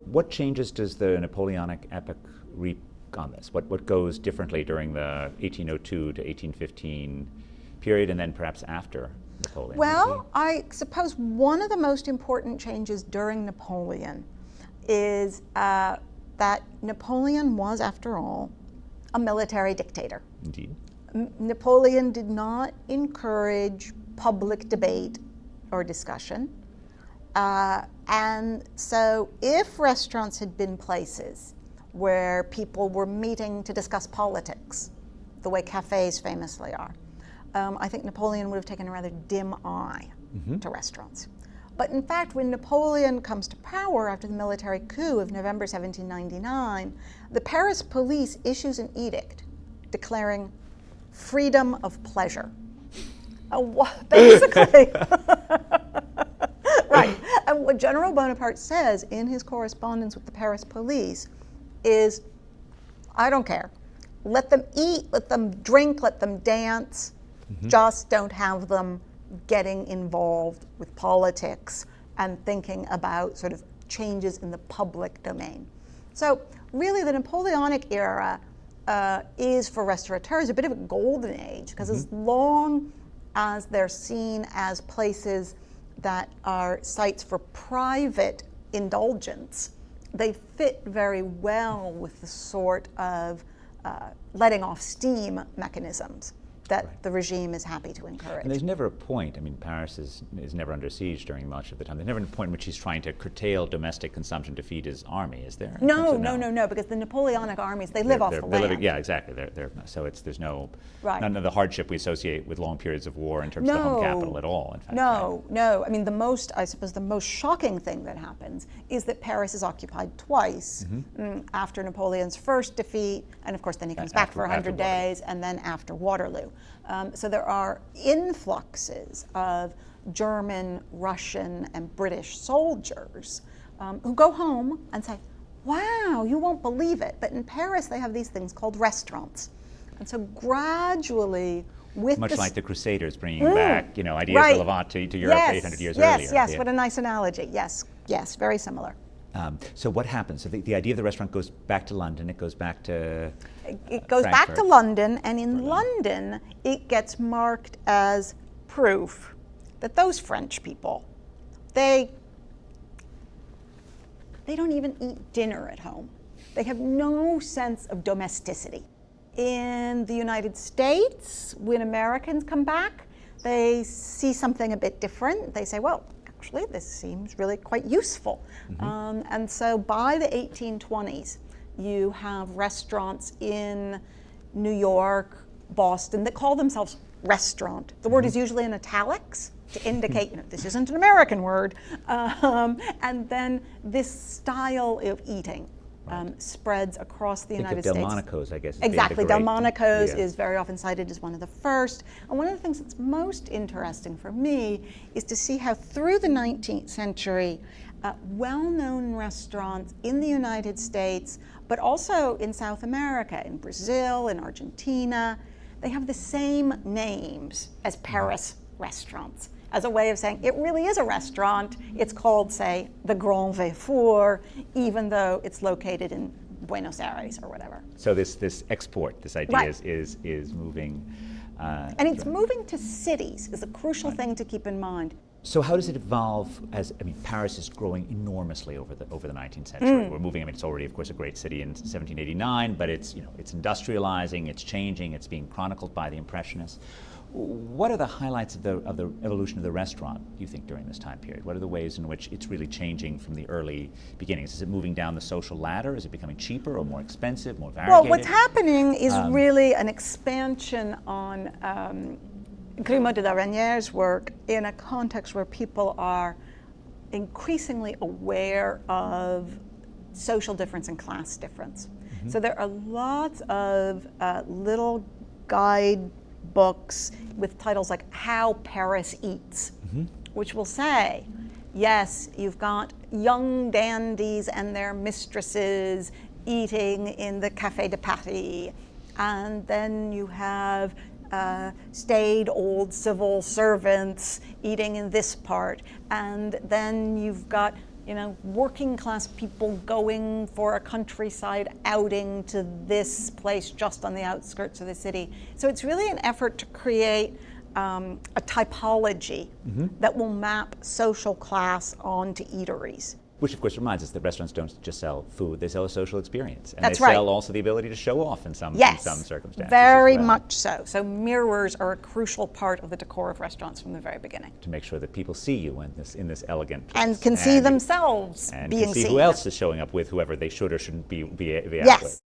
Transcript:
What changes does the Napoleonic epoch reap on this? What goes differently during the 1802 to 1815 period, and then perhaps after Napoleon? Well, I suppose one of the most important changes during Napoleon is that Napoleon was, after all, a military dictator. Indeed. Napoleon did not encourage public debate or discussion. And so if restaurants had been places where people were meeting to discuss politics, the way cafes famously are, I think Napoleon would have taken a rather dim eye to restaurants. But in fact, when Napoleon comes to power after the military coup of November 1799, the Paris police issues an edict declaring freedom of pleasure. Basically, right. And what General Bonaparte says in his correspondence with the Paris police is, I don't care. Let them eat, let them drink, let them dance. Just don't have them getting involved with politics and thinking about sort of changes in the public domain. So really the Napoleonic era is for restaurateurs a bit of a golden age, because as long as they're seen as places that are sites for private indulgence, they fit very well with the sort of letting off steam mechanisms that the regime is happy to encourage. And there's never a point, I mean, Paris is never under siege during much of the time. There's never a point in which he's trying to curtail domestic consumption to feed his army, is there? No, because the Napoleonic armies, they live off the land. Yeah, exactly. So there's no, right. None of the hardship we associate with long periods of war in terms of the home capital at all, in fact. No. I mean, I suppose the most shocking thing that happens is that Paris is occupied twice, after Napoleon's first defeat, and of course then he comes back for 100 days, and then after Waterloo. So there are influxes of German, Russian, and British soldiers who go home and say, wow, you won't believe it, but in Paris they have these things called restaurants. And so gradually, with much like the Crusaders bringing back, ideas of Levant to Europe 800 years earlier. Yes, what a nice analogy. Yes, very similar. So what happens? So the idea of the restaurant goes back to London. It goes back to It goes back to London, and in London it gets marked as proof that those French people, they don't even eat dinner at home. They have no sense of domesticity. In the United States, when Americans come back, they see something a bit different. They say, well, actually, this seems really quite useful. And so by the 1820s, you have restaurants in New York, Boston, that call themselves restaurant. The word is usually in italics to indicate, this isn't an American word. And then this style of eating spreads across the United States. Delmonico's, I guess. Exactly. Delmonico's is very often cited as one of the first. And one of the things that's most interesting for me is to see how through the 19th century, well-known restaurants in the United States, but also in South America, in Brazil, in Argentina, they have the same names as Paris restaurants, as a way of saying it really is a restaurant. It's called, say, the Grand Véfour, even though it's located in Buenos Aires or whatever. So this export, this idea is moving. And it's moving to cities is a crucial thing to keep in mind. So how does it evolve Paris is growing enormously over the 19th century. We're moving, it's already, of course, a great city in 1789, but it's industrializing, it's changing, it's being chronicled by the Impressionists. What are the highlights of the evolution of the restaurant, do you think, during this time period? What are the ways in which it's really changing from the early beginnings? Is it moving down the social ladder? Is it becoming cheaper or more expensive, more variegated? Well, what's happening is really an expansion on Grimaud de la Reynière's work in a context where people are increasingly aware of social difference and class difference. So there are lots of little guide books with titles like How Paris Eats, which will say, yes, you've got young dandies and their mistresses eating in the Café de Paris, and then you have staid old civil servants eating in this part, and then you've got working class people going for a countryside outing to this place just on the outskirts of the city. So it's really an effort to create a typology that will map social class onto eateries. Which, of course, reminds us that restaurants don't just sell food, they sell a social experience. And That's they right. sell also the ability to show off in some Yes, circumstances. very as well, much so. So mirrors are a crucial part of the decor of restaurants from the very beginning. to make sure that people see you in this elegant place. And can see themselves and being can see seen. who else is showing up with whoever they should or shouldn't be out Yes. with.